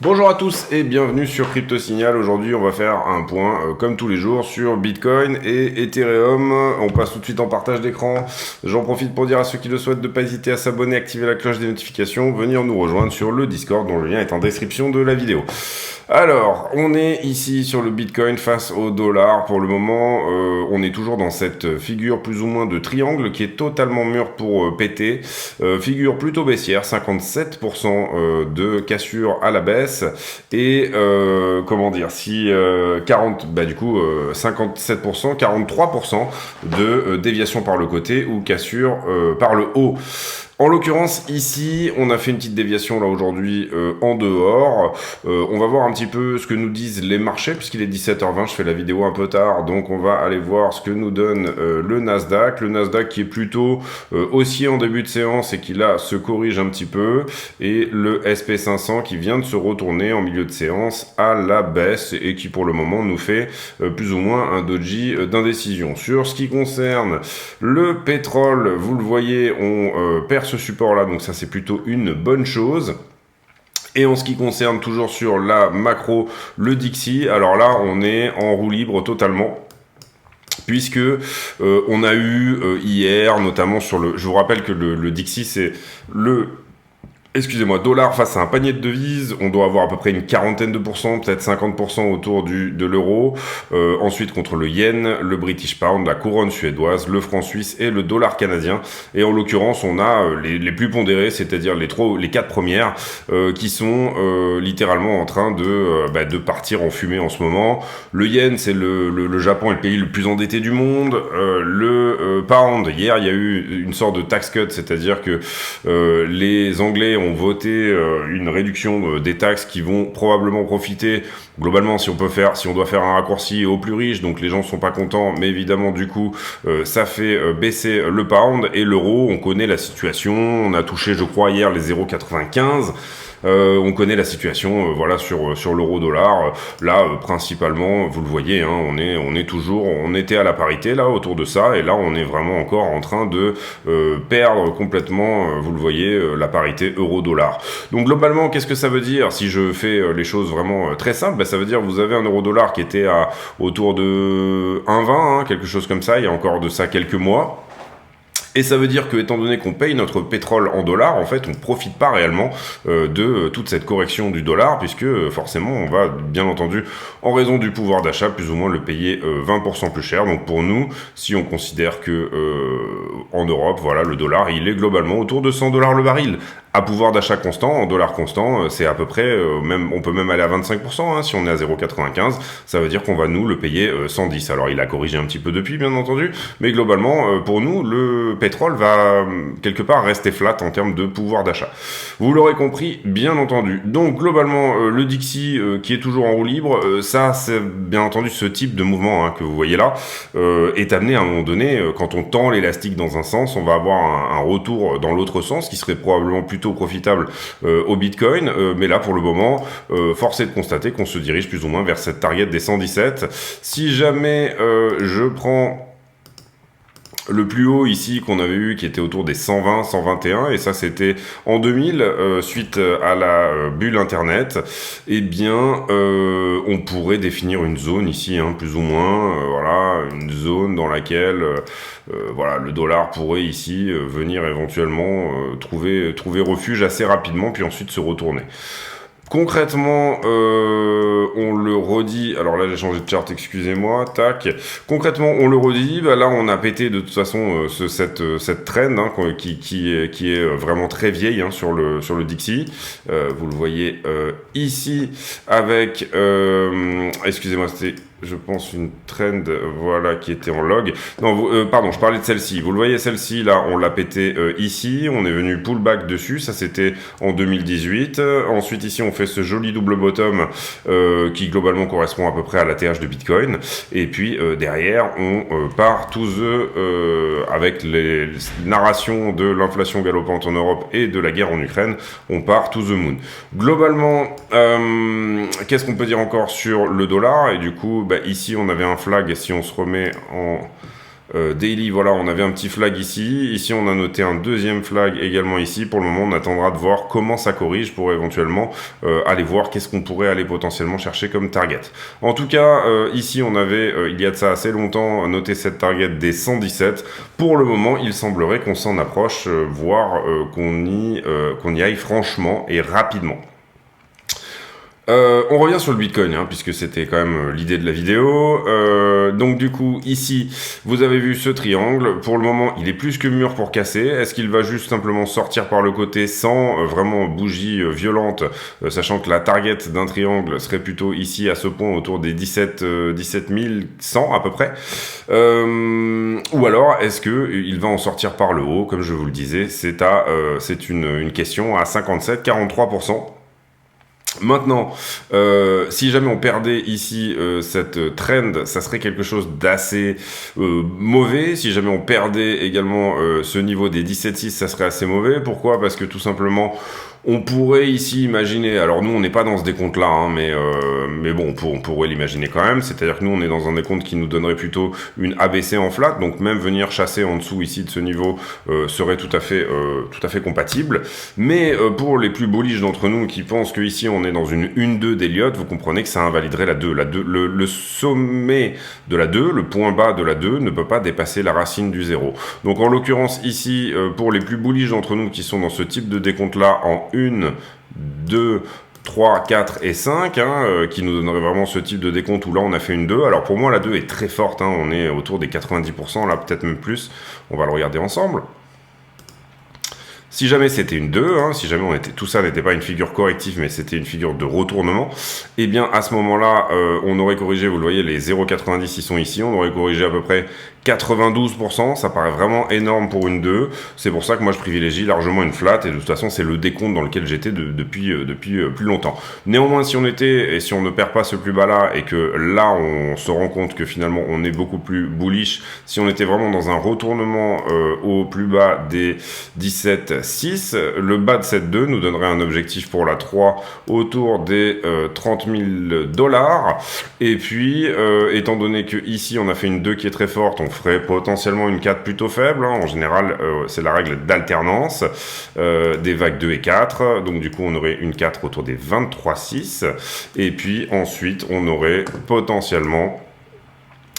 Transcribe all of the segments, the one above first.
Bonjour à tous et bienvenue sur Crypto Signal. Aujourd'hui, on va faire un point, comme tous les jours, sur Bitcoin et Ethereum. On passe tout de suite en partage d'écran. J'en profite pour dire à ceux qui le souhaitent de ne pas hésiter à s'abonner, activer la cloche des notifications, venir nous rejoindre sur le Discord dont le lien est en description de la vidéo. Alors, on est ici sur le Bitcoin face au dollar. Pour le moment, on est toujours dans cette figure plus ou moins de triangle qui est totalement mûre pour péter. Figure plutôt baissière, 57% de cassure à la baisse. Et comment dire, si 57%, 43% de déviation par le côté ou cassure par le haut. En l'occurrence, ici, on a fait une petite déviation là aujourd'hui en dehors. On va voir un petit peu ce que nous disent les marchés, puisqu'il est 17h20, je fais la vidéo un peu tard, donc on va aller voir ce que nous donne le Nasdaq. Le Nasdaq qui est plutôt haussier en début de séance et qui là se corrige un petit peu. Et le SP500 qui vient de se retourner en milieu de séance à la baisse et qui pour le moment nous fait plus ou moins un doji d'indécision. Sur ce qui concerne le pétrole, vous le voyez, on perd ce support là, donc ça c'est plutôt une bonne chose. Et en ce qui concerne toujours sur la macro, le Dixie, alors là on est en roue libre totalement. Puisque on a eu hier, notamment sur le... Je vous rappelle que le Dixie c'est le... Excusez-moi, dollar face à un panier de devises, on doit avoir à peu près une quarantaine de pourcents, peut-être 50% autour de l'euro. Ensuite, contre le yen, le British Pound, la couronne suédoise, le franc suisse et le dollar canadien. Et en l'occurrence, on a les plus pondérés, c'est-à-dire les quatre premières, qui sont littéralement en train de partir en fumée en ce moment. Le yen, c'est le Japon est le pays le plus endetté du monde. Le pound, hier, il y a eu une sorte de tax cut, c'est-à-dire que les Anglais ont voté une réduction des taxes qui vont probablement profiter globalement si on doit faire un raccourci aux plus riches, donc les gens sont pas contents, mais évidemment du coup ça fait baisser le pound et l'euro. On connaît la situation, on a touché je crois hier les 0,95. On connaît la situation voilà sur l'euro dollar là principalement vous le voyez hein, on était à la parité là autour de ça et là on est vraiment encore en train de perdre complètement vous le voyez la parité euro dollar. Donc globalement qu'est-ce que ça veut dire si je fais les choses vraiment très simples? Ça veut dire vous avez un euro dollar qui était autour de 1,20 hein, quelque chose comme ça il y a encore de ça quelques mois. Et ça veut dire que, étant donné qu'on paye notre pétrole en dollars, en fait, on ne profite pas réellement de toute cette correction du dollar, puisque forcément, on va, bien entendu, en raison du pouvoir d'achat, plus ou moins le payer 20% plus cher. Donc pour nous, si on considère que en Europe, voilà, le dollar, il est globalement autour de 100 dollars le baril. À pouvoir d'achat constant, en dollars constants, c'est à peu près, on peut même aller à 25%, hein, si on est à 0,95, ça veut dire qu'on va nous le payer 110. Alors il a corrigé un petit peu depuis, bien entendu, mais globalement, pour nous, le pétrole va quelque part rester flat en termes de pouvoir d'achat. Vous l'aurez compris, bien entendu. Donc globalement, le Dixie qui est toujours en roue libre, ça c'est bien entendu ce type de mouvement hein, que vous voyez là, est amené à un moment donné, quand on tend l'élastique dans un sens, on va avoir un retour dans l'autre sens qui serait probablement plutôt profitable au Bitcoin, mais là pour le moment force est de constater qu'on se dirige plus ou moins vers cette target des 117. Si jamais je prends le plus haut ici qu'on avait eu qui était autour des 120, 121 et ça c'était en 2000 suite à la bulle internet, eh bien on pourrait définir une zone ici hein, plus ou moins voilà une zone dans laquelle voilà le dollar pourrait ici venir éventuellement trouver refuge assez rapidement puis ensuite se retourner. Concrètement, on le redit, alors là j'ai changé de chart, excusez-moi, tac. Concrètement, on le redit, là on a pété de toute façon cette trend hein, qui est vraiment très vieille hein, sur le Dixie. Vous le voyez ici avec, excusez-moi, c'était... Je pense une trend, voilà, qui était en log. Non, pardon, je parlais de celle-ci. Vous le voyez, celle-ci, là, on l'a pété ici. On est venu pullback dessus. Ça, c'était en 2018. Ensuite, ici, on fait ce joli double bottom qui, globalement, correspond à peu près à la TH de Bitcoin. Et puis, derrière, on part tous avec les narrations de l'inflation galopante en Europe et de la guerre en Ukraine. On part to the moon. Globalement, qu'est-ce qu'on peut dire encore sur le dollar? Et du coup, ici on avait un flag et si on se remet en daily, voilà, on avait un petit flag ici. Ici, on a noté un deuxième flag également ici. Pour le moment, on attendra de voir comment ça corrige pour éventuellement aller voir qu'est-ce qu'on pourrait aller potentiellement chercher comme target. En tout cas, ici, on avait, il y a de ça assez longtemps, noté cette target des 117. Pour le moment, il semblerait qu'on s'en approche, voire qu'on y aille franchement et rapidement. On revient sur le Bitcoin, hein, puisque c'était quand même l'idée de la vidéo. Donc du coup, ici, vous avez vu ce triangle. Pour le moment, il est plus que mûr pour casser. Est-ce qu'il va juste simplement sortir par le côté sans vraiment bougie violente, sachant que la target d'un triangle serait plutôt ici à ce point autour des 17 100 à peu près. Ou alors, est-ce que il va en sortir par le haut? Comme je vous le disais, c'est une question à 57-43%. Maintenant, si jamais on perdait ici cette trend, ça serait quelque chose d'assez mauvais. Si jamais on perdait également ce niveau des 17,6, ça serait assez mauvais. Pourquoi? Parce que tout simplement, on pourrait ici imaginer, alors nous on n'est pas dans ce décompte là, hein, mais bon, on pourrait l'imaginer quand même, c'est-à-dire que nous on est dans un décompte qui nous donnerait plutôt une ABC en flat, donc même venir chasser en dessous ici de ce niveau serait tout à fait compatible. Mais pour les plus bullish d'entre nous qui pensent qu'ici on est dans une 1-2 d'Elliott, vous comprenez que ça invaliderait la 2. Le sommet de la 2, le point bas de la 2 ne peut pas dépasser la racine du 0. Donc en l'occurrence ici, pour les plus bullish d'entre nous qui sont dans ce type de décompte là en 1, 2, 3, 4 et 5, hein, qui nous donnerait vraiment ce type de décompte où là on a fait une 2. Alors pour moi la 2 est très forte, hein, on est autour des 90%, là peut-être même plus, on va le regarder ensemble. Si jamais c'était une 2, hein, si jamais tout ça n'était pas une figure corrective, mais c'était une figure de retournement, eh bien à ce moment-là, on aurait corrigé, vous le voyez, les 0,90 ils sont ici, on aurait corrigé à peu près 92%, ça paraît vraiment énorme pour une 2, c'est pour ça que moi je privilégie largement une flat, et de toute façon c'est le décompte dans lequel j'étais depuis plus longtemps. Néanmoins, si on était, et si on ne perd pas ce plus bas là, et que là on se rend compte que finalement on est beaucoup plus bullish, si on était vraiment dans un retournement au plus bas des 17,6, le bas de cette 2 nous donnerait un objectif pour la 3 autour des 30 000 $, et puis étant donné que ici on a fait une 2 qui est très forte, on ferait potentiellement une 4 plutôt faible, hein. En général c'est la règle d'alternance des vagues 2 et 4, donc du coup on aurait une 4 autour des 23,6, et puis ensuite on aurait potentiellement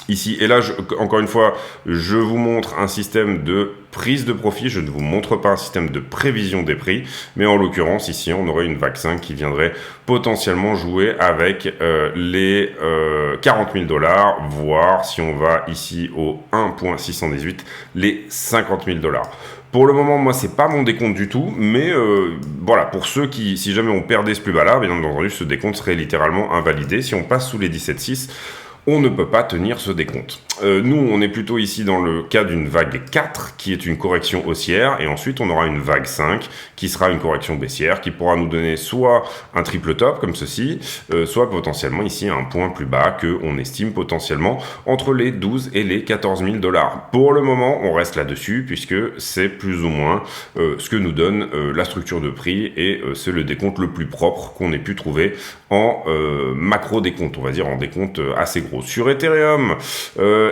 ici, et là, encore une fois, je vous montre un système de prise de profit, je ne vous montre pas un système de prévision des prix, mais en l'occurrence, ici, on aurait une vague 5 qui viendrait potentiellement jouer avec les 40 000 $, voire, si on va ici au 1.618, les 50 000 $. Pour le moment, moi, c'est pas mon décompte du tout, mais voilà, pour ceux qui, si jamais on perdait ce plus bas là, bien entendu, ce décompte serait littéralement invalidé. Si on passe sous les 17,6, on ne peut pas tenir ce décompte. Nous, on est plutôt ici dans le cas d'une vague 4, qui est une correction haussière, et ensuite on aura une vague 5, qui sera une correction baissière, qui pourra nous donner soit un triple top, comme ceci, soit potentiellement ici un point plus bas, que on estime potentiellement entre les 12 et les 14 000 $. Pour le moment, on reste là-dessus, puisque c'est plus ou moins ce que nous donne la structure de prix, et c'est le décompte le plus propre qu'on ait pu trouver en macro décompte, on va dire en décompte assez gros. Sur Ethereum,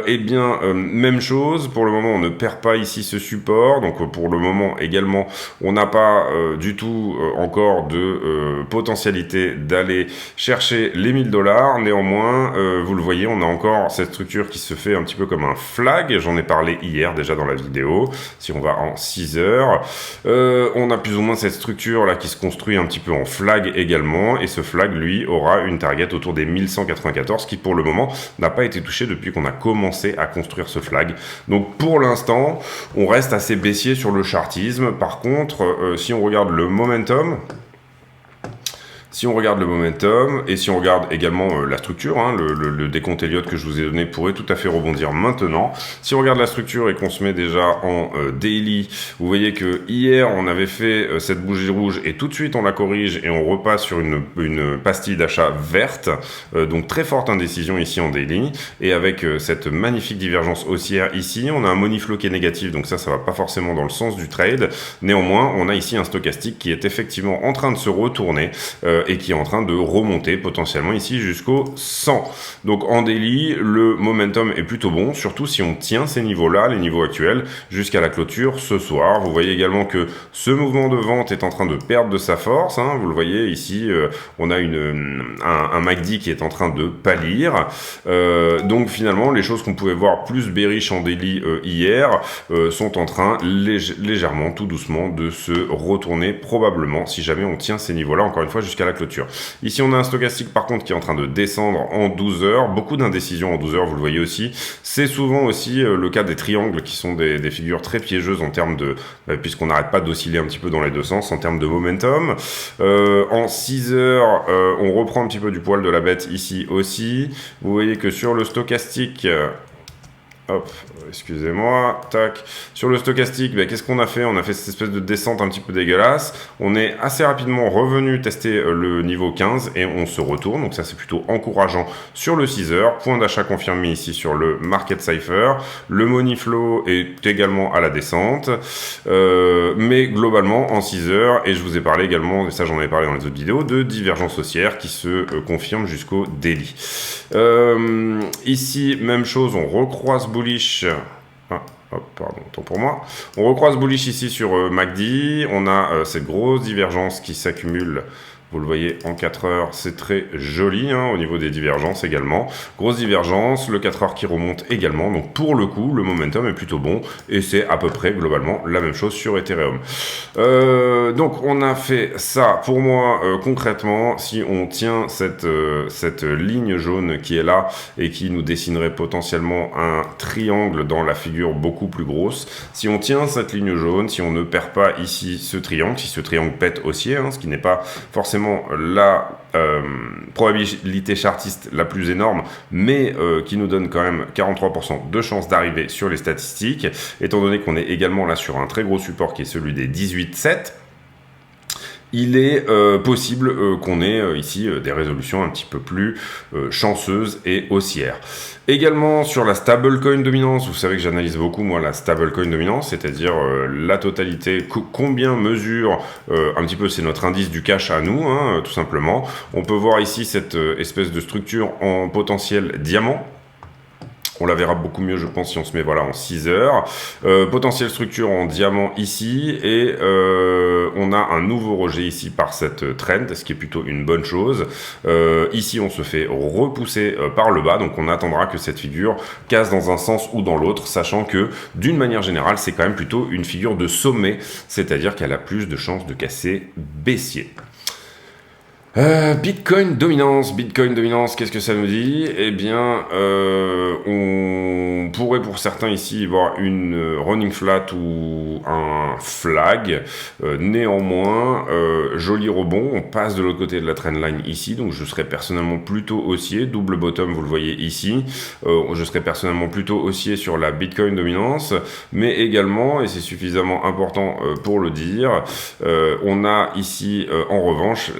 eh bien, même chose, pour le moment on ne perd pas ici ce support, donc pour le moment également on n'a pas du tout encore de potentialité d'aller chercher les 1000 $, néanmoins vous le voyez, on a encore cette structure qui se fait un petit peu comme un flag, j'en ai parlé hier déjà dans la vidéo, si on va en 6 heures, on a plus ou moins cette structure là qui se construit un petit peu en flag également, et ce flag lui aura une target autour des 1194 qui pour le moment n'a pas été touché depuis qu'on a commencé à construire ce flag. Donc pour l'instant, on reste assez baissier sur le chartisme. Par contre, si on regarde le momentum, et si on regarde également la structure, hein, le décompte Elliott que je vous ai donné pourrait tout à fait rebondir maintenant. Si on regarde la structure et qu'on se met déjà en daily, vous voyez que hier on avait fait cette bougie rouge et tout de suite on la corrige et on repasse sur une pastille d'achat verte, donc très forte indécision ici en daily, et avec cette magnifique divergence haussière ici, on a un money flow qui est négatif, donc ça va pas forcément dans le sens du trade. Néanmoins, on a ici un stochastique qui est effectivement en train de se retourner, et qui est en train de remonter potentiellement ici jusqu'au 100. Donc en daily, le momentum est plutôt bon, surtout si on tient ces niveaux-là, les niveaux actuels, jusqu'à la clôture ce soir. Vous voyez également que ce mouvement de vente est en train de perdre de sa force, hein. Vous le voyez ici, on a un MACD qui est en train de pâlir. Donc finalement, les choses qu'on pouvait voir plus bearish en daily hier sont en train légèrement, tout doucement, de se retourner probablement si jamais on tient ces niveaux-là, encore une fois, jusqu'à la clôture. Ici, on a un stochastique par contre qui est en train de descendre en 12 heures. Beaucoup d'indécisions en 12 heures, vous le voyez aussi. C'est souvent aussi le cas des triangles qui sont des figures très piégeuses en termes de... puisqu'on n'arrête pas d'osciller un petit peu dans les deux sens en termes de momentum. En 6 heures, on reprend un petit peu du poil de la bête ici aussi. Vous voyez que sur le stochastique... hop, excusez-moi, tac. Sur le stochastique, qu'est-ce qu'on a fait? On a fait cette espèce de descente un petit peu dégueulasse. On est assez rapidement revenu tester le niveau 15 et on se retourne. Donc ça, c'est plutôt encourageant sur le 6 heures. Point d'achat confirmé ici sur le Market Cipher. Le Money Flow est également à la descente. Mais globalement, en 6 heures, et je vous ai parlé également, et ça j'en avais parlé dans les autres vidéos, de divergence haussière qui se confirme jusqu'au daily. Ici, même chose, on recroise bullish. Hop, pardon, tant pour moi. On recroise bullish ici sur MACD. On a cette grosse divergence qui s'accumule. Vous le voyez en 4 heures, c'est très joli hein, au niveau des divergences également. Grosse divergence, le 4 heures qui remonte également. Donc pour le coup, le momentum est plutôt bon et c'est à peu près globalement la même chose sur Ethereum. Donc on a fait ça. Pour moi, concrètement, si on tient cette ligne jaune qui est là et qui nous dessinerait potentiellement un triangle dans la figure beaucoup plus grosse, si on tient cette ligne jaune, si on ne perd pas ici ce triangle, si ce triangle pète haussier, hein, ce qui n'est pas forcément la probabilité chartiste la plus énorme, mais qui nous donne quand même 43% de chances d'arriver sur les statistiques, étant donné qu'on est également là sur un très gros support qui est celui des 18,7. Il est possible qu'on ait ici des résolutions un petit peu plus chanceuses et haussières. Également sur la stablecoin dominance, vous savez que j'analyse beaucoup moi la stablecoin dominance, c'est-à-dire la totalité, combien mesure un petit peu, c'est notre indice du cash à nous, hein, tout simplement. On peut voir ici cette espèce de structure en potentiel diamant. On la verra beaucoup mieux, je pense, si on se met voilà, en 6 heures. Potentielle structure en diamant ici. Et on a un nouveau rejet ici par cette trend, ce qui est plutôt une bonne chose. Ici, on se fait repousser par le bas. Donc, on attendra que cette figure casse dans un sens ou dans l'autre, sachant que, d'une manière générale, c'est quand même plutôt une figure de sommet. C'est-à-dire qu'elle a plus de chances de casser baissier. Bitcoin dominance, qu'est-ce que ça nous dit? Eh bien, on pourrait pour certains ici voir une running flat ou un flag. Néanmoins, joli rebond, on passe de l'autre côté de la trendline ici, donc je serais personnellement plutôt haussier, double bottom, vous le voyez ici. Je serais personnellement plutôt haussier sur la Bitcoin dominance, mais également, et c'est suffisamment important pour le dire, on a ici en revanche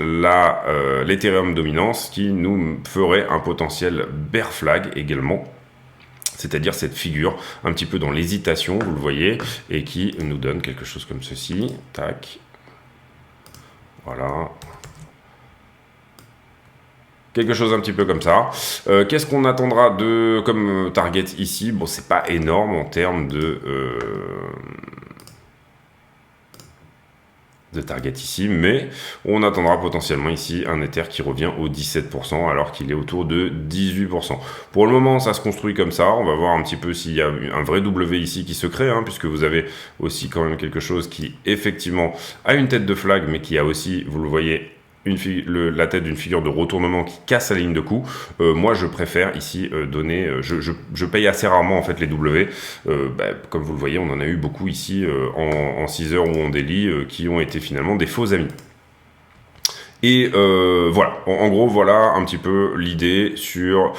l'Ethereum dominance qui nous ferait un potentiel bear flag également, c'est-à-dire cette figure un petit peu dans l'hésitation, vous le voyez, et qui nous donne quelque chose comme ceci, tac, voilà, quelque chose un petit peu comme ça. Qu'est-ce qu'on attendra comme target ici? Bon, c'est pas énorme en termes de target ici, mais on attendra potentiellement ici un Ether qui revient aux 17% alors qu'il est autour de 18%. Pour le moment, ça se construit comme ça. On va voir un petit peu s'il y a un vrai W ici qui se crée, hein, puisque vous avez aussi quand même quelque chose qui effectivement a une tête de flag, mais qui a aussi, vous le voyez, la tête d'une figure de retournement qui casse la ligne de coup. Moi je préfère ici donner, je paye assez rarement en fait les W, comme vous le voyez on en a eu beaucoup ici en 6 heures ou en daily qui ont été finalement des faux amis. Et voilà, en gros voilà un petit peu l'idée sur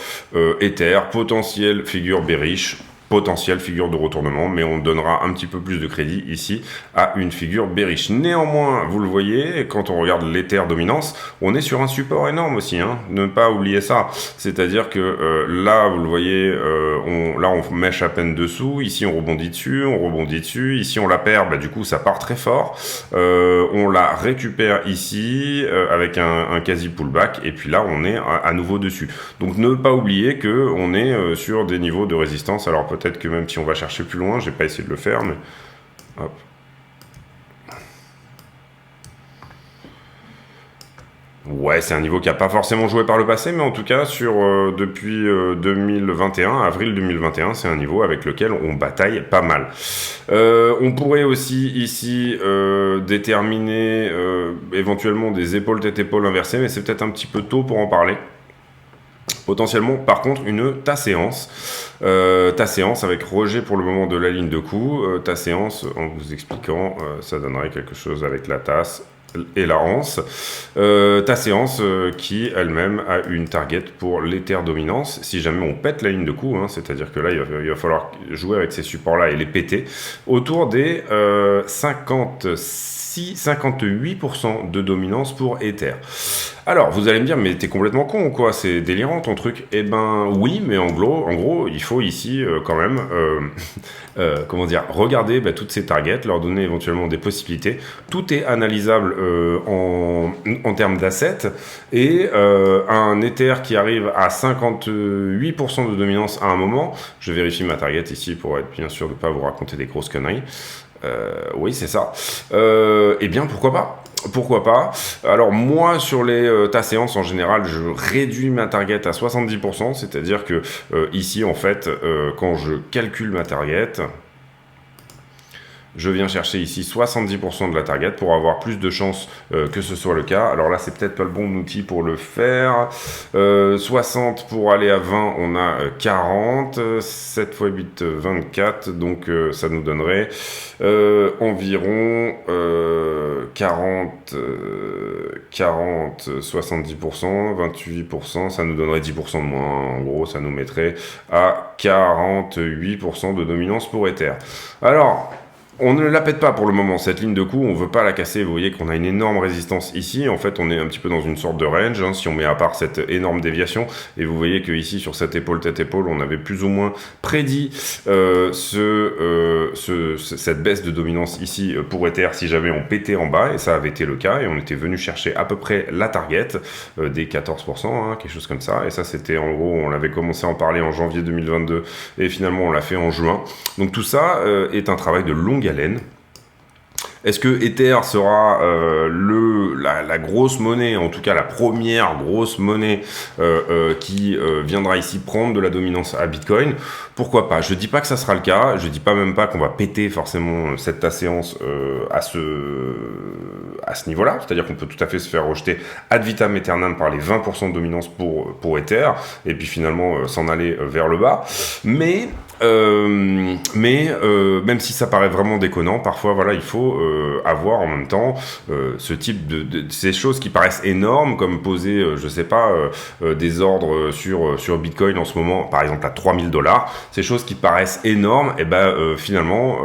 Ether, potentielle figure bearish. potentielle figure de retournement, mais on donnera un petit peu plus de crédit ici à une figure bearish. Néanmoins, vous le voyez, quand on regarde l'Ether dominance, on est sur un support énorme aussi, hein, ne pas oublier ça. C'est-à-dire que là, vous le voyez, là on mèche à peine dessous, ici on rebondit dessus, ici on la perd, bah, du coup ça part très fort, on la récupère ici avec un quasi pullback, et puis là on est à nouveau dessus. Donc ne pas oublier que on est sur des niveaux de résistance. Alors peut-être que même si on va chercher plus loin, j'ai pas essayé de le faire, mais hop. Ouais, c'est un niveau qui n'a pas forcément joué par le passé, mais en tout cas, depuis 2021, avril 2021, c'est un niveau avec lequel on bataille pas mal. On pourrait aussi ici déterminer éventuellement des épaules tête-épaule inversées, mais c'est peut-être un petit peu tôt pour en parler. Potentiellement, par contre, une ta séance avec rejet pour le moment de la ligne de coup. Ta séance, en vous expliquant, ça donnerait quelque chose avec la tasse et la anse. Ta séance qui elle-même a une target pour l'Ether dominance. Si jamais on pète la ligne de coup, hein, c'est-à-dire que là, il va falloir jouer avec ces supports-là et les péter, autour des 58% de dominance pour Ether. Alors, vous allez me dire, mais t'es complètement con ou quoi? C'est délirant ton truc. Eh ben oui, mais en gros, il faut ici quand même, comment dire, regarder toutes ces targets, leur donner éventuellement des possibilités. Tout est analysable en termes d'assets, et un Ether qui arrive à 58% de dominance à un moment, je vérifie ma target ici pour être bien sûr de ne pas vous raconter des grosses conneries. Oui, c'est ça. Eh bien, pourquoi pas? Pourquoi pas? Alors moi, sur les ta séance en général, je réduis ma target à 70%, c'est-à-dire que ici, en fait, quand je calcule ma target, je viens chercher ici 70% de la target pour avoir plus de chances que ce soit le cas. Alors là, c'est peut-être pas le bon outil pour le faire. 60 pour aller à 20, on a 40. 7 x 8, 24. Donc ça nous donnerait environ 40, 70%, 28%. Ça nous donnerait 10% de moins. En gros, ça nous mettrait à 48% de dominance pour Ether. Alors, on ne la pète pas pour le moment, cette ligne de coup, on veut pas la casser. Vous voyez qu'on a une énorme résistance ici. En fait, on est un petit peu dans une sorte de range, hein, si on met à part cette énorme déviation. Et vous voyez que ici, sur cette épaule tête-épaule, on avait plus ou moins prédit cette baisse de dominance ici pour Ether si jamais on pétait en bas. Et ça avait été le cas. Et on était venu chercher à peu près la target des 14%, hein, quelque chose comme ça. Et ça, c'était en gros, on avait commencé à en parler en janvier 2022. Et finalement, on l'a fait en juin. Donc tout ça est un travail de longue haleine. Est-ce que Ether sera la grosse monnaie, en tout cas la première grosse monnaie qui viendra ici prendre de la dominance à Bitcoin? Pourquoi pas? Je dis pas que ça sera le cas, je dis pas même pas qu'on va péter forcément cette séance à ce niveau-là, c'est-à-dire qu'on peut tout à fait se faire rejeter ad vitam aeternam par les 20% de dominance pour Ether, et puis finalement s'en aller vers le bas. Mais même si ça paraît vraiment déconnant, parfois voilà, il faut avoir en même temps ce type de ces choses qui paraissent énormes, comme poser je sais pas des ordres sur Bitcoin en ce moment, par exemple à $3000, ces choses qui paraissent énormes, et finalement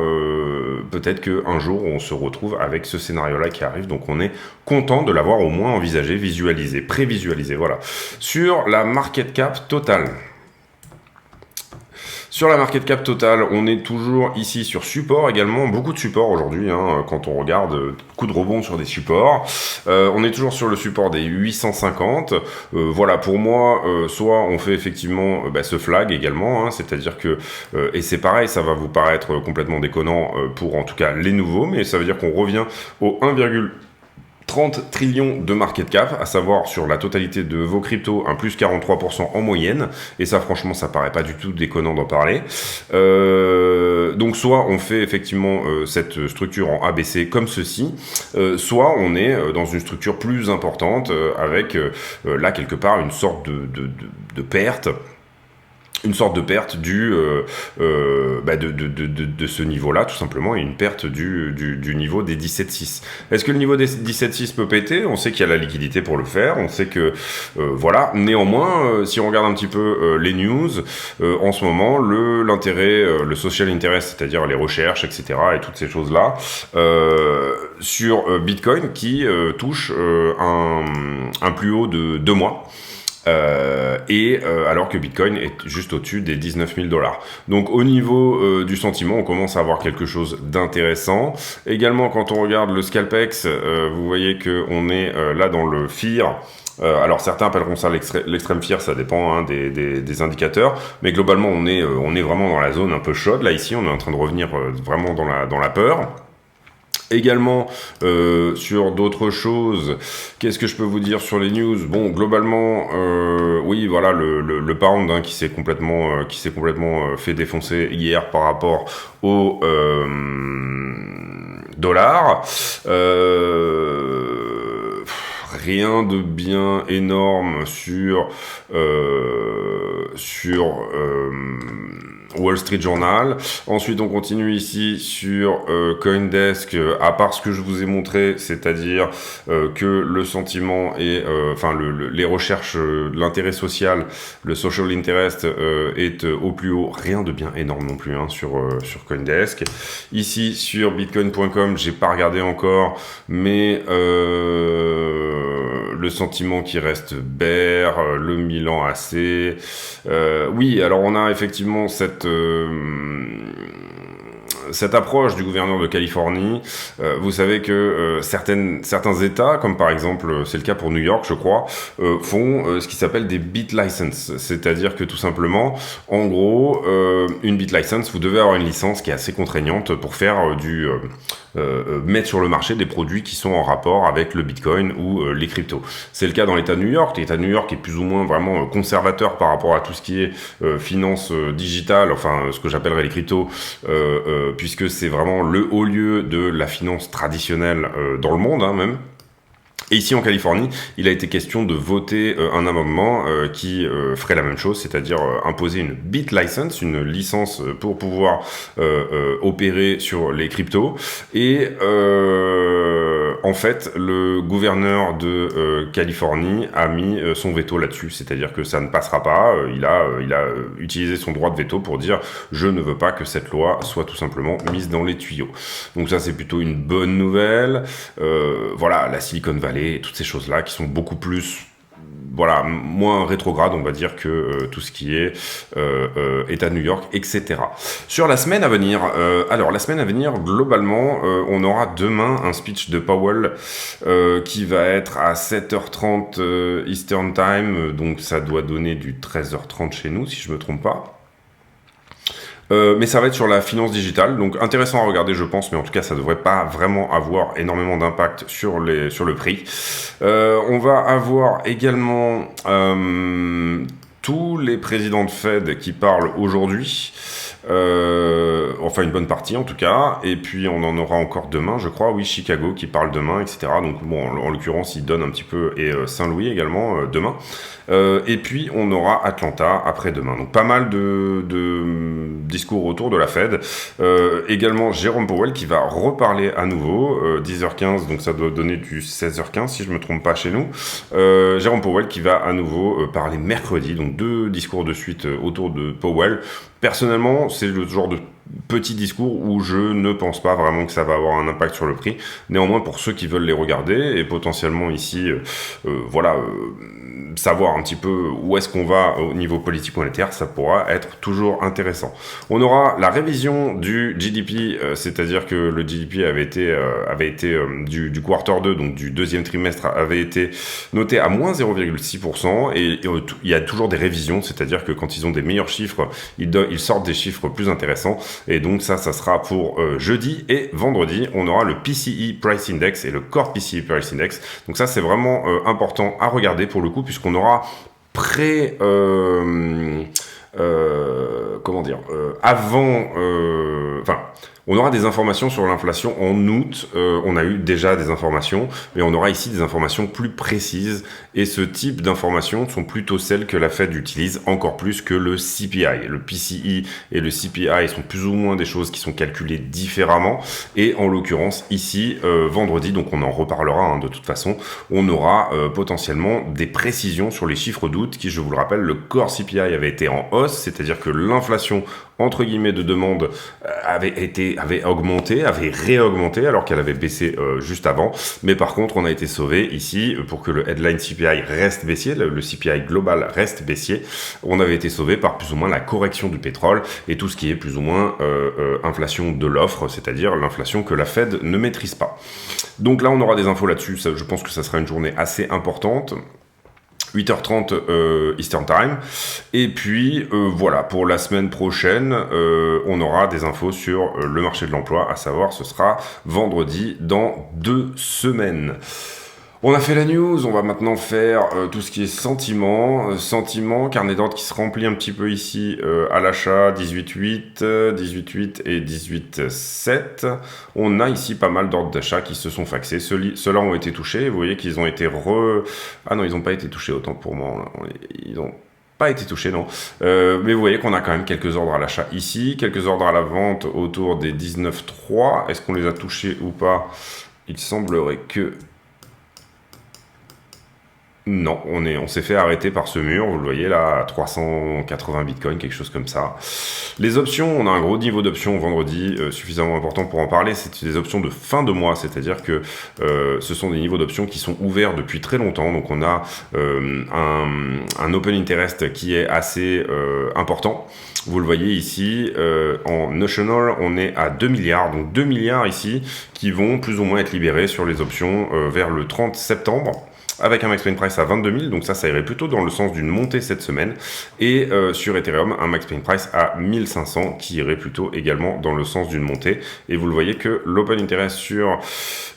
peut-être qu'un jour on se retrouve avec ce scénario là qui arrive. Donc on est content de l'avoir au moins envisagé, visualisé, prévisualisé. Voilà. Sur la market cap totale. Sur la market cap totale, on est toujours ici sur support également, beaucoup de supports aujourd'hui, hein, quand on regarde, coup de rebond sur des supports. On est toujours sur le support des 850. Voilà, pour moi, soit on fait effectivement ce flag également, hein, c'est-à-dire que, et c'est pareil, ça va vous paraître complètement déconnant pour en tout cas les nouveaux, mais ça veut dire qu'on revient au 1,30 trillions de market cap, à savoir sur la totalité de vos cryptos, un plus 43% en moyenne, et ça franchement ça paraît pas du tout déconnant d'en parler. Donc soit on fait effectivement cette structure en ABC comme ceci, soit on est dans une structure plus importante avec là quelque part une sorte de perte. Une sorte de perte due de ce niveau-là, tout simplement, et une perte du niveau des 17,6. Est-ce que le niveau des 17,6 peut péter? On sait qu'il y a la liquidité pour le faire, on sait que voilà. Néanmoins, si on regarde un petit peu les news, en ce moment, l'intérêt, le social interest, c'est-à-dire les recherches, etc., et toutes ces choses-là, sur Bitcoin qui touche un plus haut de 2 mois. Alors que Bitcoin est juste au-dessus des 19 000 $. Donc au niveau du sentiment, on commence à avoir quelque chose d'intéressant. Également, quand on regarde le Scalpex, vous voyez qu'on est là dans le fear. Alors certains appelleront ça l'extrême fear, ça dépend des indicateurs, mais globalement on est vraiment dans la zone un peu chaude. Là ici, on est en train de revenir vraiment dans la peur. Également, sur d'autres choses, qu'est-ce que je peux vous dire sur les news? Bon, globalement, oui, voilà, le pound qui s'est complètement fait défoncer hier par rapport au dollar. Rien de bien énorme sur Wall Street Journal. Ensuite, on continue ici sur CoinDesk, à part ce que je vous ai montré, c'est-à-dire que le sentiment et les recherches, l'intérêt social, le social interest est au plus haut. Rien de bien énorme non plus sur CoinDesk. Ici sur Bitcoin.com, j'ai pas regardé encore, mais le sentiment qui reste bear, le Milan AC. Oui, alors on a effectivement cette approche du gouverneur de Californie. Vous savez que certains États, comme par exemple, c'est le cas pour New York, je crois, font ce qui s'appelle des bit licenses. C'est-à-dire que tout simplement, en gros, une bit license, vous devez avoir une licence qui est assez contraignante pour faire mettre sur le marché des produits qui sont en rapport avec le Bitcoin ou les cryptos. C'est le cas dans l'État de New York. L'État de New York est plus ou moins vraiment conservateur par rapport à tout ce qui est finance digitale, enfin ce que j'appellerais les cryptos, puisque c'est vraiment le haut lieu de la finance traditionnelle dans le monde, même. Et ici en Californie, il a été question de voter un amendement qui ferait la même chose, c'est-à-dire imposer une bit license, une licence pour pouvoir opérer sur les cryptos. Et en fait, le gouverneur de Californie a mis son veto là-dessus, c'est-à-dire que ça ne passera pas. Il a utilisé son droit de veto pour dire « je ne veux pas que cette loi soit tout simplement mise dans les tuyaux ». Donc ça, c'est plutôt une bonne nouvelle. Voilà, la Silicon Valley et toutes ces choses-là qui sont beaucoup plus, voilà, moins rétrograde, on va dire, que tout ce qui est État de New York, etc. Sur la semaine à venir, globalement, on aura demain un speech de Powell qui va être à 7h30 Eastern Time, donc ça doit donner du 13h30 chez nous, si je me trompe pas. Mais ça va être sur la finance digitale, donc intéressant à regarder je pense, mais en tout cas ça devrait pas vraiment avoir énormément d'impact sur le prix. On va avoir également tous les présidents de Fed qui parlent aujourd'hui, enfin une bonne partie en tout cas, et puis on en aura encore demain je crois, oui, Chicago qui parle demain, etc. Donc bon, en l'occurrence il donne un petit peu, et Saint-Louis également demain. Et puis on aura Atlanta après-demain. Donc pas mal de discours autour de la Fed. Également Jérôme Powell qui va reparler à nouveau, 10h15, donc ça doit donner du 16h15 si je me trompe pas chez nous. Jérôme Powell qui va à nouveau parler mercredi, donc 2 discours de suite autour de Powell. Personnellement, c'est le genre de petit discours où je ne pense pas vraiment que ça va avoir un impact sur le prix. Néanmoins, pour ceux qui veulent les regarder et potentiellement ici, savoir un petit peu où est-ce qu'on va au niveau politique monétaire, ça pourra être toujours intéressant. On aura la révision du GDP, c'est-à-dire que le GDP avait été du quarter 2, donc du deuxième trimestre, avait été noté à moins 0,6%, et il y a toujours des révisions, c'est-à-dire que quand ils ont des meilleurs chiffres, ils sortent des chiffres plus intéressants, et donc ça sera pour jeudi, et vendredi, on aura le PCE Price Index et le Core PCE Price Index. Donc ça, c'est vraiment important à regarder pour le coup, puisqu'on aura On aura des informations sur l'inflation en août, on a eu déjà des informations, mais on aura ici des informations plus précises, et ce type d'informations sont plutôt celles que la Fed utilise encore plus que le CPI. Le PCE et le CPI sont plus ou moins des choses qui sont calculées différemment, et en l'occurrence ici, vendredi, donc on en reparlera de toute façon, on aura potentiellement des précisions sur les chiffres d'août qui, je vous le rappelle, le core CPI avait été en hausse, c'est-à-dire que l'inflation entre guillemets de demande avait augmenté, avait réaugmenté alors qu'elle avait baissé juste avant, mais par contre on a été sauvé ici pour que le headline CPI reste baissier, le CPI global reste baissier, on avait été sauvé par plus ou moins la correction du pétrole et tout ce qui est plus ou moins inflation de l'offre, c'est-à-dire l'inflation que la Fed ne maîtrise pas. Donc là on aura des infos là-dessus, je pense que ça sera une journée assez importante. 8h30 Eastern Time. Et puis, voilà, pour la semaine prochaine, on aura des infos sur le marché de l'emploi, à savoir, ce sera vendredi dans 2 semaines. On a fait la news, on va maintenant faire tout ce qui est sentiment, carnet d'ordre qui se remplit un petit peu ici à l'achat, 18,8, 18,8 et 18,7. On a ici pas mal d'ordres d'achat qui se sont faxés, ceux-là ont été touchés, vous voyez qu'ils ont été Ah non, ils n'ont pas été touchés, autant pour moi, ils ont pas été touchés, non. Mais vous voyez qu'on a quand même quelques ordres à l'achat ici, quelques ordres à la vente autour des 19,3. Est-ce qu'on les a touchés ou pas? Il semblerait que... Non, on s'est fait arrêter par ce mur, vous le voyez là, à 380 bitcoins, quelque chose comme ça. Les options, on a un gros niveau d'options vendredi, suffisamment important pour en parler, c'est des options de fin de mois, c'est-à-dire que ce sont des niveaux d'options qui sont ouverts depuis très longtemps, donc on a un open interest qui est assez important. Vous le voyez ici, en notional, on est à 2 milliards, donc 2 milliards ici, qui vont plus ou moins être libérés sur les options vers le 30 septembre. Avec un max pain price à 22 000, donc ça irait plutôt dans le sens d'une montée cette semaine, et sur Ethereum, un max pain price à 1500 qui irait plutôt également dans le sens d'une montée, et vous le voyez que l'open interest sur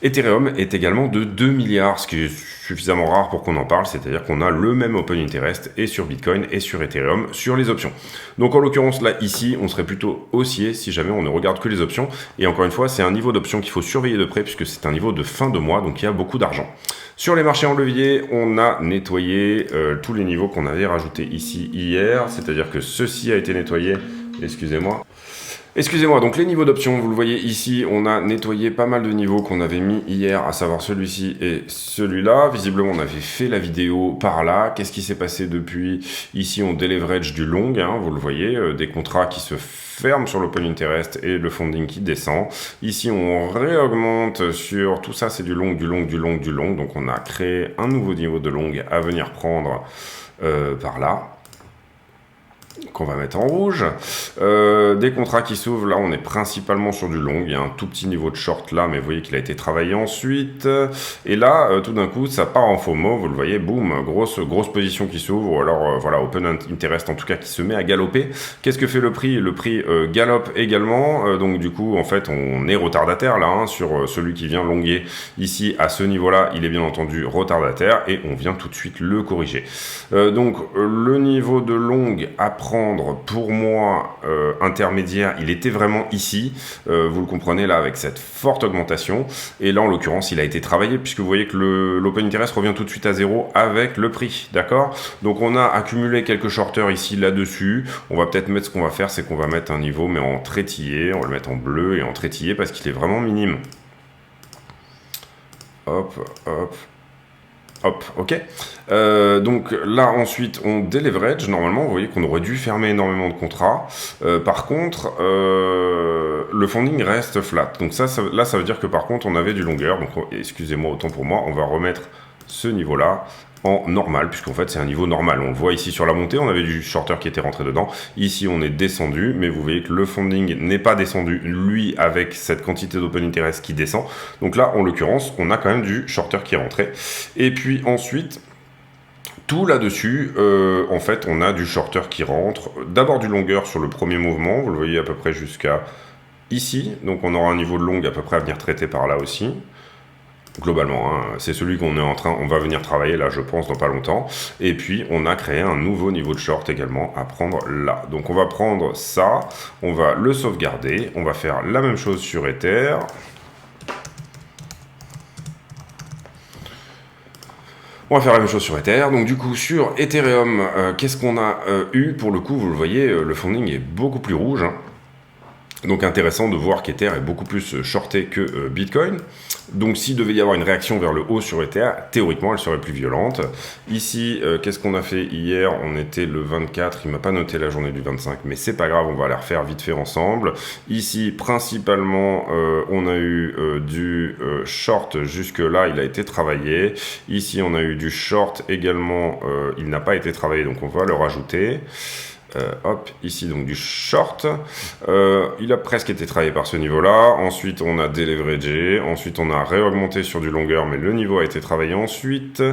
Ethereum est également de 2 milliards, ce qui est suffisamment rare pour qu'on en parle, c'est-à-dire qu'on a le même open interest et sur Bitcoin et sur Ethereum sur les options. Donc en l'occurrence là, ici, on serait plutôt haussier si jamais on ne regarde que les options, et encore une fois, c'est un niveau d'options qu'il faut surveiller de près puisque c'est un niveau de fin de mois, donc il y a beaucoup d'argent. Sur les marchés en levier, on a nettoyé tous les niveaux qu'on avait rajoutés ici hier, c'est-à-dire que ceci a été nettoyé, Excusez-moi, donc les niveaux d'options, vous le voyez ici, on a nettoyé pas mal de niveaux qu'on avait mis hier, à savoir celui-ci et celui-là. Visiblement, on avait fait la vidéo par là. Qu'est-ce qui s'est passé depuis? Ici, on déleverage du long, vous le voyez, des contrats qui se ferment sur l'open interest et le funding qui descend. Ici, on réaugmente sur tout ça, c'est du long. Donc, on a créé un nouveau niveau de long à venir prendre par là, qu'on va mettre en rouge. Des contrats qui s'ouvrent, là on est principalement sur du long, il y a un tout petit niveau de short là, mais vous voyez qu'il a été travaillé ensuite, et là tout d'un coup ça part en FOMO, vous le voyez, boum, grosse position qui s'ouvre, ou alors voilà, open interest en tout cas qui se met à galoper. Qu'est-ce que fait le prix? Le prix galope également, donc du coup en fait on est retardataire là, sur celui qui vient longuer ici à ce niveau là, il est bien entendu retardataire, et on vient tout de suite le corriger. Donc le niveau de long à prendre pour moi intermédiaire, il était vraiment ici, vous le comprenez là avec cette forte augmentation, et là en l'occurrence il a été travaillé puisque vous voyez que l'open interest revient tout de suite à zéro avec le prix, d'accord? Donc on a accumulé quelques shorters ici là-dessus, on va peut-être mettre, ce qu'on va faire c'est qu'on va mettre un niveau mais en trétillé, on va le mettre en bleu et en trétillé parce qu'il est vraiment minime. Hop, ok. Donc là ensuite on déleverage, normalement vous voyez qu'on aurait dû fermer énormément de contrats, par contre le funding reste flat, donc là ça veut dire que par contre on avait du longueur, donc excusez-moi, autant pour moi, on va remettre ce niveau là en normal, puisqu'en fait c'est un niveau normal. On le voit ici sur la montée, on avait du shorter qui était rentré dedans, ici on est descendu, mais vous voyez que le funding n'est pas descendu, lui, avec cette quantité d'open interest qui descend. Donc là, en l'occurrence, on a quand même du shorter qui est rentré. Et puis ensuite, tout là-dessus, en fait, on a du shorter qui rentre, d'abord du longueur sur le premier mouvement, vous le voyez à peu près jusqu'à ici, donc on aura un niveau de long à peu près à venir traiter par là aussi. globalement, hein, c'est celui on va venir travailler là, je pense, dans pas longtemps. Et puis, on a créé un nouveau niveau de short également à prendre là. Donc, on va prendre ça, on va le sauvegarder, on va faire la même chose sur Ether. On va faire la même chose sur Ether. Donc du coup, sur Ethereum, qu'est-ce qu'on a eu? Pour le coup, vous le voyez, le funding est beaucoup plus rouge, hein. Donc intéressant de voir qu'Ether est beaucoup plus shorté que Bitcoin. Donc s'il devait y avoir une réaction vers le haut sur Ether, théoriquement elle serait plus violente. Ici, qu'est-ce qu'on a fait hier? On était le 24, il m'a pas noté la journée du 25, mais c'est pas grave, on va la refaire vite fait ensemble. Ici, principalement, on a eu du short jusque là, il a été travaillé. Ici, on a eu du short également, il n'a pas été travaillé, donc on va le rajouter. Hop, ici donc du short, il a presque été travaillé par ce niveau-là. Ensuite on a déleveragé, ensuite on a réaugmenté sur du longueur, mais le niveau a été travaillé ensuite.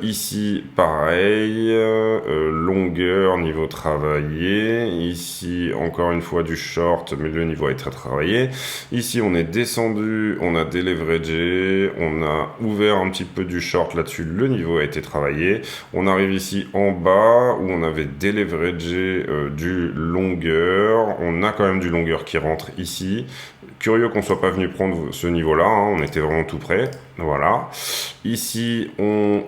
Ici pareil, longueur, niveau travaillé. Ici encore une fois du short, mais le niveau a été travaillé. Ici on est descendu, on a déleveragé, on a ouvert un petit peu du short là-dessus, le niveau a été travaillé. On arrive ici en bas où on avait déleveragé du longueur, on a quand même du longueur qui rentre ici. Curieux qu'on soit pas venu prendre ce niveau-là, hein, on était vraiment tout près. Voilà. Ici, on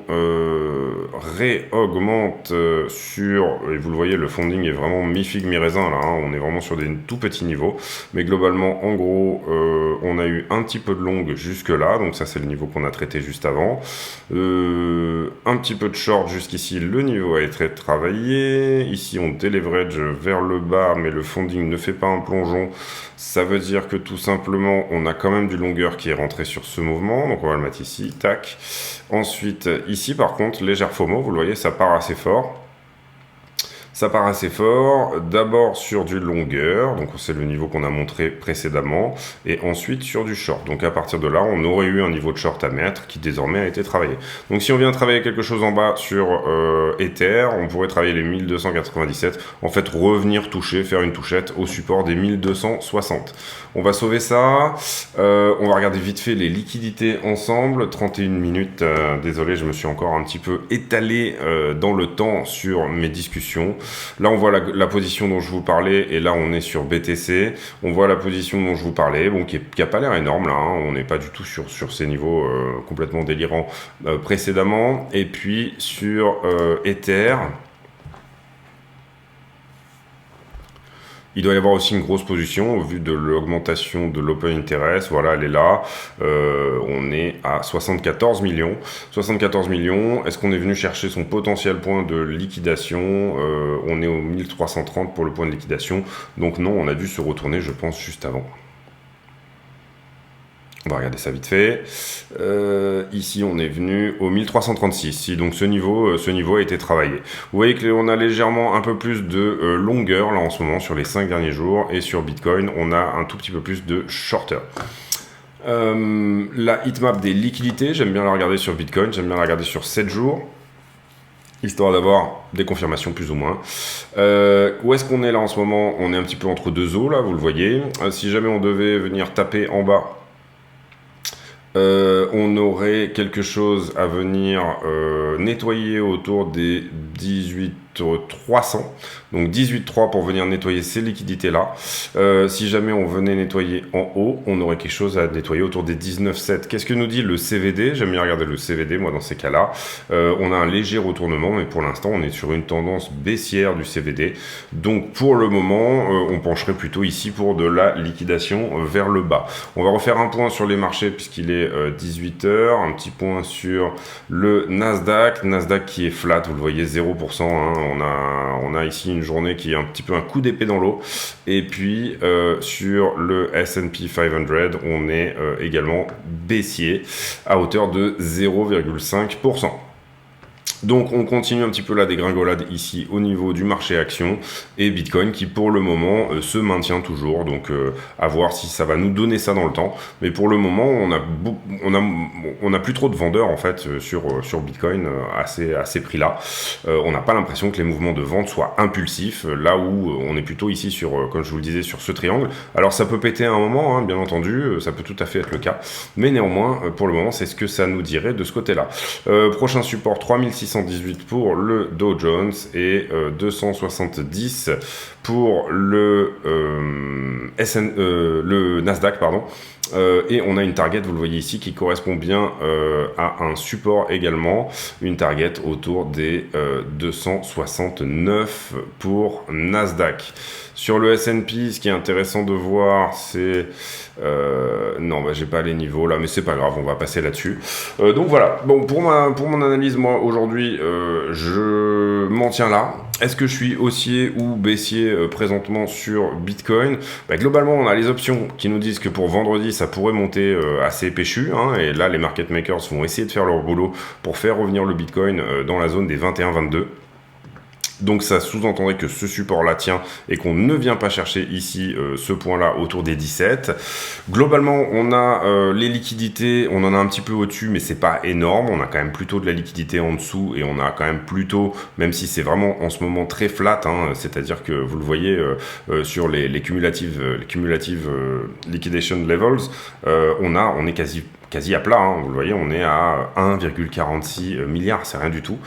réaugmente sur, et vous le voyez, le funding est vraiment mi-figue, mi-raisin là, hein, on est vraiment sur des tout petits niveaux. Mais globalement, en gros, on a eu un petit peu de long jusque là, donc ça c'est le niveau qu'on a traité juste avant. Un petit peu de short jusqu'ici, le niveau a été travaillé. Ici, on déleverage vers le bas, mais le funding ne fait pas un plongeon. Ça veut dire que tout simplement, on a quand même du longueur qui est rentré sur ce mouvement. Donc, on va le mettre ici, tac. Ensuite, ici, par contre, légère FOMO, vous le voyez, ça part assez fort. Ça part assez fort, d'abord sur du longueur, donc c'est le niveau qu'on a montré précédemment, et ensuite sur du short. Donc à partir de là, on aurait eu un niveau de short à mettre qui désormais a été travaillé. Donc si on vient travailler quelque chose en bas sur Ether, on pourrait travailler les 1297, en fait revenir toucher, faire une touchette au support des 1260. On va sauver ça, on va regarder vite fait les liquidités ensemble, 31 minutes, désolé je me suis encore un petit peu étalé dans le temps sur mes discussions. Là, on voit la position dont je vous parlais, et là, on est sur BTC. On voit la position dont je vous parlais, bon, qui a pas l'air énorme, là. Hein. On n'est pas du tout sur ces niveaux complètement délirants précédemment. Et puis, sur Ether, il doit y avoir aussi une grosse position au vu de l'augmentation de l'open interest. Voilà, elle est là. On est à 74 millions. 74 millions. Est-ce qu'on est venu chercher son potentiel point de liquidation? On est au 1330 pour le point de liquidation. Donc non, on a dû se retourner, je pense, juste avant. On va regarder ça vite fait. Ici, on est venu au 1336. Donc ce niveau a été travaillé. Vous voyez qu'on a légèrement un peu plus de longueur là en ce moment sur les 5 derniers jours. Et sur Bitcoin, on a un tout petit peu plus de shorter. La heatmap des liquidités, j'aime bien la regarder sur Bitcoin. J'aime bien la regarder sur 7 jours. Histoire d'avoir des confirmations plus ou moins. Où est-ce qu'on est là en ce moment? On est un petit peu entre deux eaux là, vous le voyez. Si jamais on devait venir taper en bas, on aurait quelque chose à venir nettoyer autour des 18,300. Donc 18,3 pour venir nettoyer ces liquidités-là. Si jamais on venait nettoyer en haut, on aurait quelque chose à nettoyer autour des 19,7. Qu'est-ce que nous dit le CVD? J'aime bien regarder le CVD, moi, dans ces cas-là. On a un léger retournement, mais pour l'instant, on est sur une tendance baissière du CVD. Donc, pour le moment, on pencherait plutôt ici pour de la liquidation vers le bas. On va refaire un point sur les marchés, puisqu'il est 18h. Un petit point sur le Nasdaq. Nasdaq qui est flat, vous le voyez, 0%. Hein. On a ici une journée qui est un petit peu un coup d'épée dans l'eau. Et puis sur le S&P 500, on est également baissier à hauteur de 0,5%. Donc on continue un petit peu la dégringolade ici au niveau du marché action et Bitcoin qui pour le moment se maintient toujours, donc à voir si ça va nous donner ça dans le temps, mais pour le moment on a plus trop de vendeurs en fait sur Bitcoin à ces prix là. On n'a pas l'impression que les mouvements de vente soient impulsifs, là où on est plutôt ici sur, comme je vous le disais, sur ce triangle. Alors ça peut péter à un moment, hein, bien entendu, ça peut tout à fait être le cas, mais néanmoins pour le moment c'est ce que ça nous dirait de ce côté là. Prochain support 3618 pour le Dow Jones et 270 pour le Nasdaq, pardon. Et on a une target, vous le voyez ici, qui correspond bien à un support également, une target autour des 269 pour Nasdaq. Sur le S&P, ce qui est intéressant de voir, c'est... non, j'ai pas les niveaux là, mais c'est pas grave, on va passer là-dessus. Donc voilà, bon, pour mon analyse, moi, aujourd'hui, je m'en tiens là. Est-ce que je suis haussier ou baissier présentement sur Bitcoin? Globalement, on a les options qui nous disent que pour vendredi, ça pourrait monter assez péchu, hein, et là, les market makers vont essayer de faire leur boulot pour faire revenir le Bitcoin dans la zone des 21-22. Donc ça sous-entendrait que ce support-là tient et qu'on ne vient pas chercher ici ce point-là autour des 17. Globalement, on a les liquidités, on en a un petit peu au-dessus, mais c'est pas énorme. On a quand même plutôt de la liquidité en dessous et on a quand même plutôt, même si c'est vraiment en ce moment très flat, hein, c'est-à-dire que vous le voyez sur les cumulatives liquidation levels, on est quasi à plat, hein, vous le voyez, on est à 1,46 milliard, c'est rien du tout.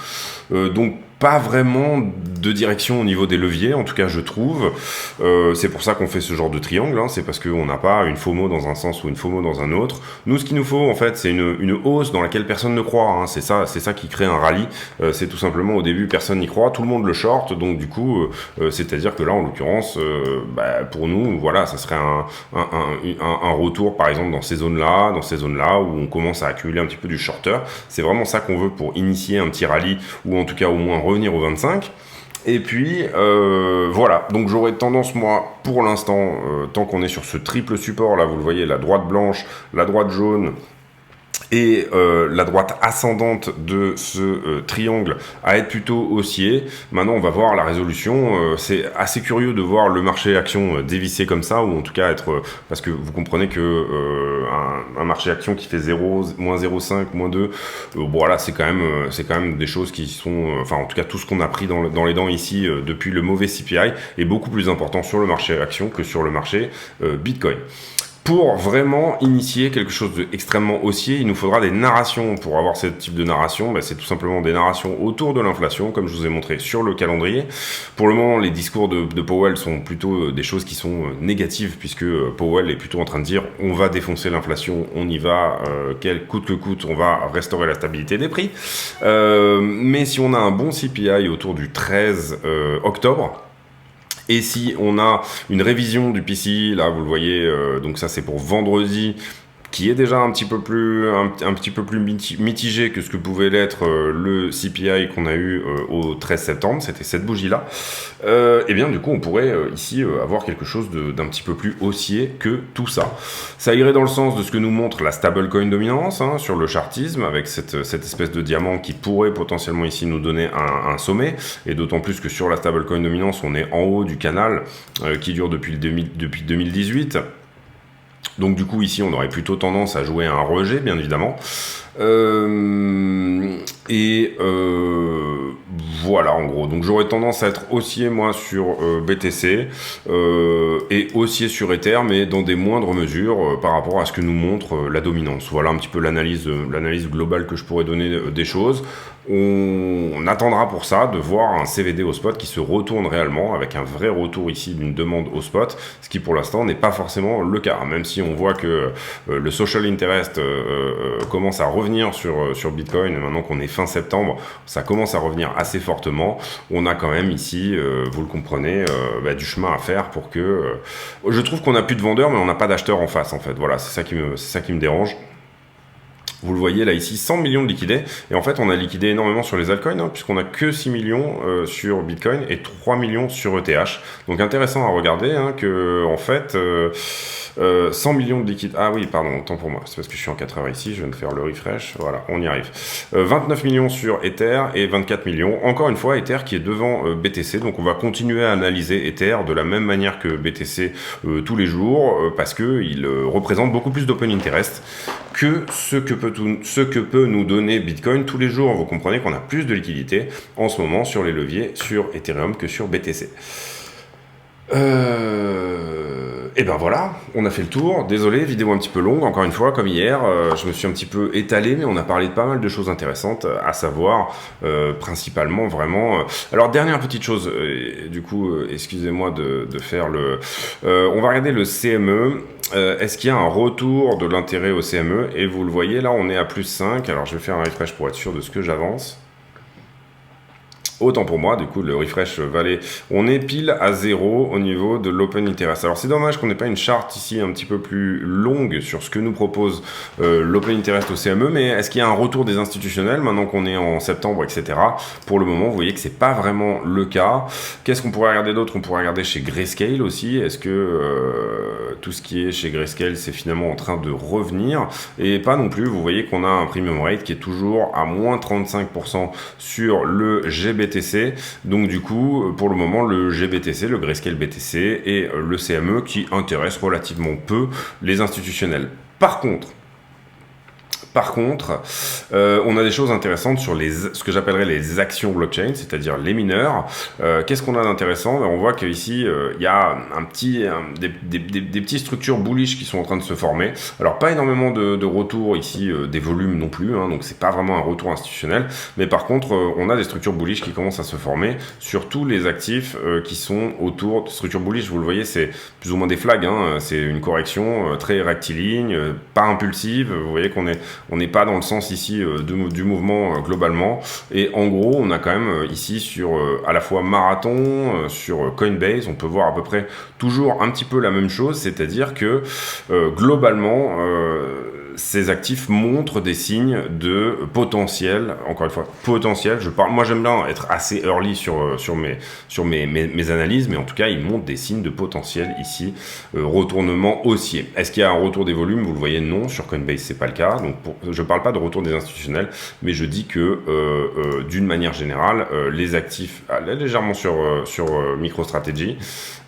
Donc pas vraiment de direction au niveau des leviers, en tout cas je trouve. C'est pour ça qu'on fait ce genre de triangle, hein, c'est parce qu'on n'a pas une FOMO dans un sens ou une FOMO dans un autre. Nous, ce qu'il nous faut en fait, c'est une hausse dans laquelle personne ne croit, hein. C'est ça qui crée un rallye. C'est tout simplement au début personne n'y croit, tout le monde le short, donc du coup c'est-à-dire que là en l'occurrence pour nous, voilà, ça serait un retour par exemple dans ces zones-là où on commence à accumuler un petit peu du shorter. C'est vraiment ça qu'on veut pour initier un petit rallye, ou en tout cas au moins revenir au 25. Et puis voilà, donc j'aurais tendance moi pour l'instant, tant qu'on est sur ce triple support là, vous le voyez, la droite blanche, la droite jaune et la droite ascendante de ce triangle à être plutôt haussier. Maintenant on va voir la résolution. C'est assez curieux de voir le marché action dévisser comme ça, ou en tout cas être, parce que vous comprenez que un marché action qui fait 0, moins 0,5, moins 2, voilà, c'est quand même des choses qui sont, enfin en tout cas tout ce qu'on a pris dans les dents ici depuis le mauvais CPI est beaucoup plus important sur le marché action que sur le marché Bitcoin. Pour vraiment initier quelque chose d'extrêmement haussier, il nous faudra des narrations. Pour avoir ce type de narration, c'est tout simplement des narrations autour de l'inflation, comme je vous ai montré sur le calendrier. Pour le moment, les discours de Powell sont plutôt des choses qui sont négatives, puisque Powell est plutôt en train de dire on va défoncer l'inflation, on y va, coûte que coûte, on va restaurer la stabilité des prix. Mais si on a un bon CPI autour du 13 octobre, et si on a une révision du PCI, là vous le voyez, donc ça c'est pour vendredi, qui est déjà un petit peu plus mitigé que ce que pouvait l'être le CPI qu'on a eu au 13 septembre, c'était cette bougie-là, et bien du coup on pourrait ici avoir quelque chose d'un petit peu plus haussier que tout ça. Ça irait dans le sens de ce que nous montre la stablecoin dominance, hein, sur le chartisme, avec cette espèce de diamant qui pourrait potentiellement ici nous donner un sommet, et d'autant plus que sur la stablecoin dominance on est en haut du canal qui dure depuis 2018. Donc du coup ici on aurait plutôt tendance à jouer un rejet, bien évidemment. Voilà en gros, donc j'aurais tendance à être haussier moi sur BTC et haussier sur Ether, mais dans des moindres mesures par rapport à ce que nous montre la dominance. Voilà un petit peu l'analyse globale que je pourrais donner des choses. On attendra pour ça de voir un CVD au spot qui se retourne réellement, avec un vrai retour ici d'une demande au spot, ce qui pour l'instant n'est pas forcément le cas, même si on voit que le social interest commence à revenir sur Bitcoin. Maintenant qu'on est fin septembre, ça commence à revenir assez fortement. On a quand même ici, vous le comprenez, du chemin à faire pour que... je trouve qu'on n'a plus de vendeurs, mais on n'a pas d'acheteurs en face, en fait. Voilà, c'est ça qui me dérange. Vous le voyez là ici, 100 millions de liquidés. Et en fait, on a liquidé énormément sur les altcoins, hein, puisqu'on a que 6 millions sur Bitcoin et 3 millions sur ETH. Donc intéressant à regarder, hein, que en fait, 100 millions de liquides. Ah oui, pardon, autant pour moi. C'est parce que je suis en 4 heures ici, je viens de faire le refresh. Voilà, on y arrive. 29 millions sur Ether et 24 millions. Encore une fois, Ether qui est devant BTC. Donc on va continuer à analyser Ether de la même manière que BTC tous les jours, parce qu'il représente beaucoup plus d'open interest que ce que peut nous donner Bitcoin tous les jours. Vous comprenez qu'on a plus de liquidité en ce moment sur les leviers sur Ethereum que sur BTC. Et ben voilà, on a fait le tour. Désolé, vidéo un petit peu longue, encore une fois, comme hier. Je me suis un petit peu étalé, mais on a parlé de pas mal de choses intéressantes, à savoir, principalement, vraiment... Alors, dernière petite chose, du coup, excusez-moi de faire le... on va regarder le CME. Est-ce qu'il y a un retour de l'intérêt au CME? Et vous le voyez, là, on est à plus 5. Alors, je vais faire un refresh pour être sûr de ce que j'avance. Autant pour moi, du coup, le refresh va aller... On est pile à 0 au niveau de l'open interest. Alors, c'est dommage qu'on n'ait pas une charte ici un petit peu plus longue sur ce que nous propose l'open interest au CME, mais est-ce qu'il y a un retour des institutionnels maintenant qu'on est en septembre, etc. Pour le moment, vous voyez que c'est pas vraiment le cas. Qu'est-ce qu'on pourrait regarder d'autre? On pourrait regarder chez Grayscale aussi. Est-ce que tout ce qui est chez Grayscale, c'est finalement en train de revenir? Et pas non plus. Vous voyez qu'on a un premium rate qui est toujours à moins 35% sur le GBTC. Donc du coup, pour le moment, le GBTC, le Grayscale BTC et le CME qui intéressent relativement peu les institutionnels. Par contre, on a des choses intéressantes sur ce que j'appellerais les actions blockchain, c'est-à-dire les mineurs. Qu'est-ce qu'on a d'intéressant? On voit qu'ici, il y a des petites structures bullish qui sont en train de se former. Alors, pas énormément de retours ici, des volumes non plus, hein, donc c'est pas vraiment un retour institutionnel. Mais par contre, on a des structures bullish qui commencent à se former sur tous les actifs qui sont autour de structures bullish. Vous le voyez, c'est plus ou moins des flags, hein, c'est une correction très rectiligne, pas impulsive. Vous voyez qu'on n'est pas dans le sens ici du mouvement globalement. Et en gros, on a quand même ici sur à la fois Marathon, sur Coinbase, on peut voir à peu près toujours un petit peu la même chose, c'est-à-dire que globalement, ces actifs montrent des signes de potentiel, encore une fois, potentiel. Moi j'aime bien être assez early sur mes analyses, mais en tout cas, ils montrent des signes de potentiel ici, retournement haussier. Est-ce qu'il y a un retour des volumes? Vous le voyez, non, sur Coinbase, c'est pas le cas. Donc, je parle pas de retour des institutionnels, mais je dis que, d'une manière générale, les actifs, légèrement sur MicroStrategy,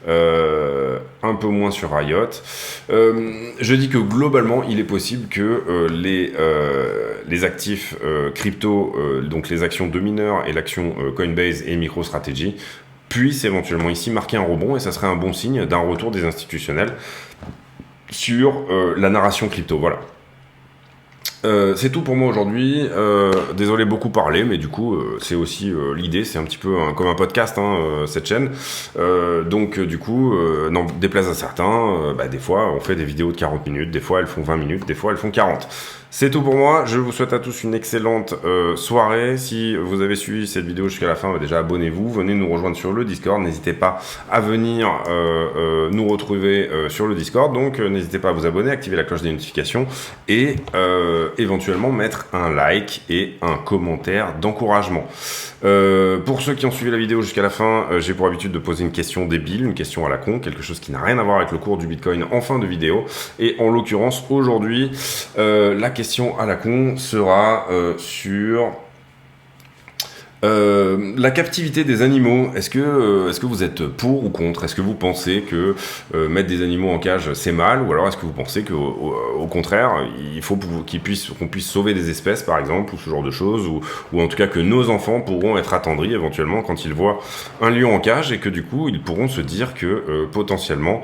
un peu moins sur Riot. Je dis que globalement, il est possible que les actifs crypto, donc les actions de mineurs et l'action Coinbase et MicroStrategy, puissent éventuellement ici marquer un rebond, et ça serait un bon signe d'un retour des institutionnels sur la narration crypto. Voilà. C'est tout pour moi aujourd'hui. Désolé beaucoup parler, mais du coup, c'est aussi l'idée. C'est un petit peu comme un podcast, hein, cette chaîne. Donc, du coup, n'en déplaise à certains, des fois, on fait des vidéos de 40 minutes. Des fois, elles font 20 minutes. Des fois, elles font 40. C'est tout pour moi. Je vous souhaite à tous une excellente soirée. Si vous avez suivi cette vidéo jusqu'à la fin, déjà abonnez-vous. Venez nous rejoindre sur le Discord. N'hésitez pas à venir nous retrouver sur le Discord. Donc, n'hésitez pas à vous abonner, activer la cloche des notifications et éventuellement mettre un like et un commentaire d'encouragement. Pour ceux qui ont suivi la vidéo jusqu'à la fin, j'ai pour habitude de poser une question débile, une question à la con, quelque chose qui n'a rien à voir avec le cours du Bitcoin en fin de vidéo. Et en l'occurrence, aujourd'hui, la question à la con sera sur la captivité des animaux. Est-ce que vous êtes pour ou contre? Est-ce que vous pensez que mettre des animaux en cage c'est mal, ou alors est-ce que vous pensez que au contraire il faut qu'on puisse sauver des espèces par exemple, ou ce genre de choses, ou en tout cas que nos enfants pourront être attendris éventuellement quand ils voient un lion en cage, et que du coup ils pourront se dire que potentiellement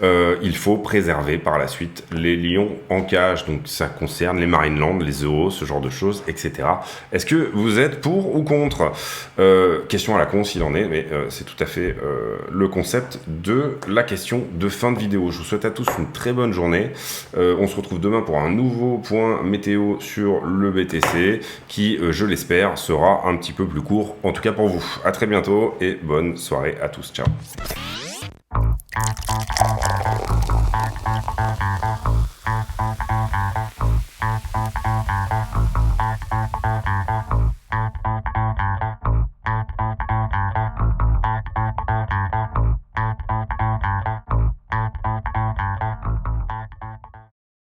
il faut préserver par la suite les lions en cage. Donc ça concerne les Marineland, les zoos, ce genre de choses, etc. Est-ce que vous êtes pour ou contre? Question à la con s'il en est, mais c'est tout à fait le concept de la question de fin de vidéo. Je vous souhaite à tous une très bonne journée. On se retrouve demain pour un nouveau point météo sur le BTC qui, je l'espère, sera un petit peu plus court, en tout cas pour vous. À très bientôt et bonne soirée à tous. Ciao.